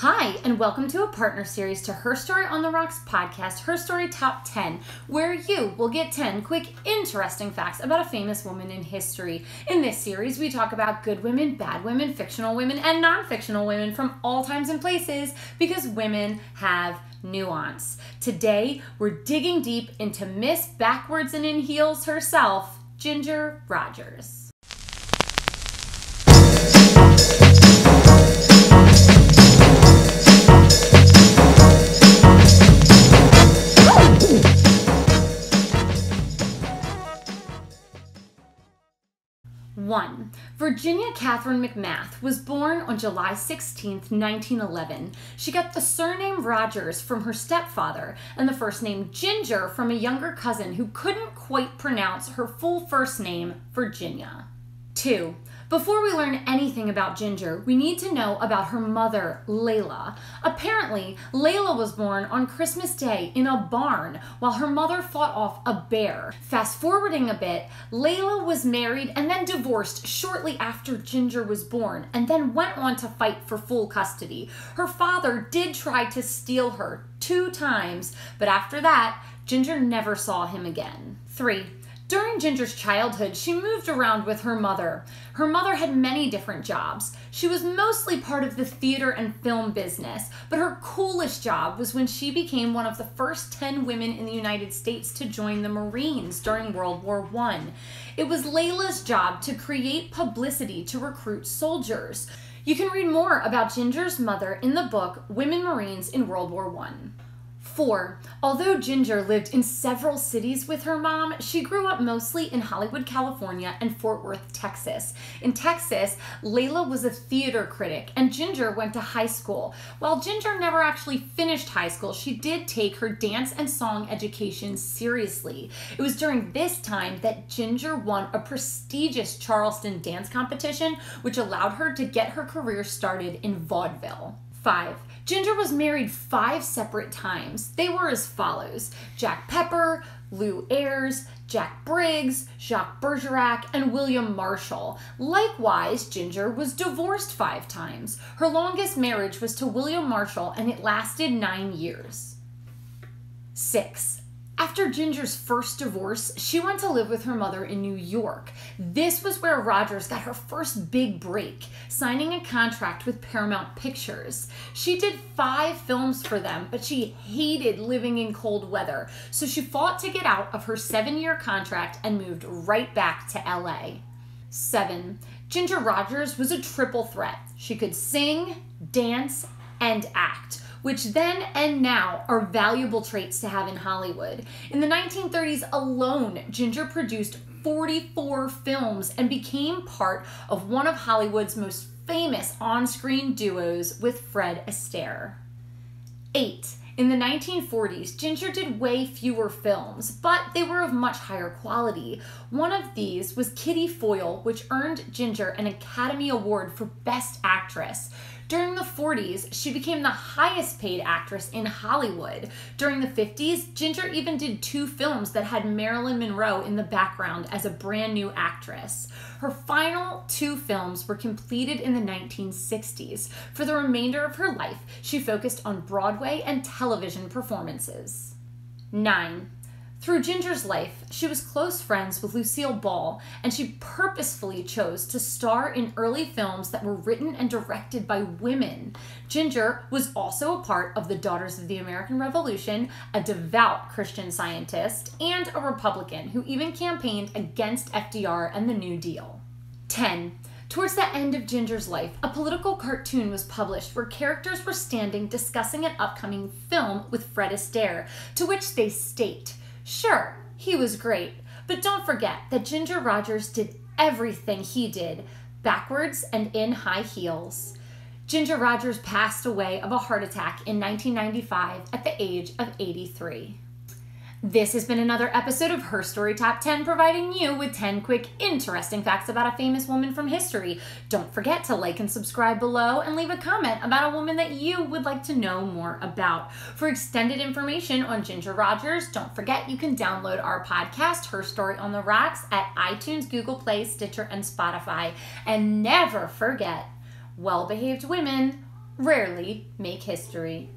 Hi, and welcome to a partner series to Herstory on the Rocks podcast, Herstory Top 10, where you will get 10 quick, interesting facts about a famous woman in history. In this series, we talk about good women, bad women, fictional women, and non-fictional women from all times and places because women have nuance. Today, we're digging deep into Miss Backwards and in Heels herself, Ginger Rogers. 1. Virginia Catherine McMath was born on July 16, 1911. She got the surname Rogers from her stepfather and the first name Ginger from a younger cousin who couldn't quite pronounce her full first name, Virginia. 2. Before we learn anything about Ginger, we need to know about her mother, Layla. Apparently, Layla was born on Christmas Day in a barn while her mother fought off a bear. Fast forwarding a bit, Layla was married and then divorced shortly after Ginger was born and then went on to fight for full custody. Her father did try to steal her 2 times, but after that, Ginger never saw him again. 3. During Ginger's childhood, she moved around with her mother. Her mother had many different jobs. She was mostly part of the theater and film business, but her coolest job was when she became one of the first 10 women in the United States to join the Marines during World War I. It was Layla's job to create publicity to recruit soldiers. You can read more about Ginger's mother in the book Women Marines in World War I. 4. Although Ginger lived in several cities with her mom, she grew up mostly in Hollywood, California and Fort Worth, Texas. In Texas, Layla was a theater critic and Ginger went to high school. While Ginger never actually finished high school, she did take her dance and song education seriously. It was during this time that Ginger won a prestigious Charleston dance competition, which allowed her to get her career started in vaudeville. 5. Ginger was married 5 separate times. They were as follows: Jack Pepper, Lou Ayres, Jack Briggs, Jacques Bergerac, and William Marshall. Likewise, Ginger was divorced 5 times. Her longest marriage was to William Marshall, and it lasted 9 years. 6. After Ginger's first divorce, she went to live with her mother in New York. This was where Rogers got her first big break, signing a contract with Paramount Pictures. She did 5 films for them, but she hated living in cold weather, so she fought to get out of her 7-year contract and moved right back to LA. 7. Ginger Rogers was a triple threat. She could sing, dance, and act, which then and now are valuable traits to have in Hollywood. In the 1930s alone, Ginger produced 44 films and became part of one of Hollywood's most famous on-screen duos with Fred Astaire. 8. In the 1940s, Ginger did way fewer films, but they were of much higher quality. One of these was Kitty Foyle, which earned Ginger an Academy Award for Best Actress. During the 40s, she became the highest paid actress in Hollywood. During the 50s, Ginger even did 2 films that had Marilyn Monroe in the background as a brand new actress. Her final 2 films were completed in the 1960s. For the remainder of her life, she focused on Broadway and television performances. 9. Through Ginger's life, she was close friends with Lucille Ball, and she purposefully chose to star in early films that were written and directed by women. Ginger was also a part of the Daughters of the American Revolution, a devout Christian Scientist, and a Republican who even campaigned against FDR and the New Deal. 10. Towards the end of Ginger's life, a political cartoon was published where characters were standing discussing an upcoming film with Fred Astaire, to which they state, "Sure, he was great, but don't forget that Ginger Rogers did everything he did, backwards and in high heels." Ginger Rogers passed away of a heart attack in 1995 at the age of 83. This has been another episode of Herstory Top 10, providing you with 10 quick, interesting facts about a famous woman from history. Don't forget to like and subscribe below and leave a comment about a woman that you would like to know more about. For extended information on Ginger Rogers, don't forget you can download our podcast, Herstory on the Rocks, at iTunes, Google Play, Stitcher, and Spotify. And never forget, well-behaved women rarely make history.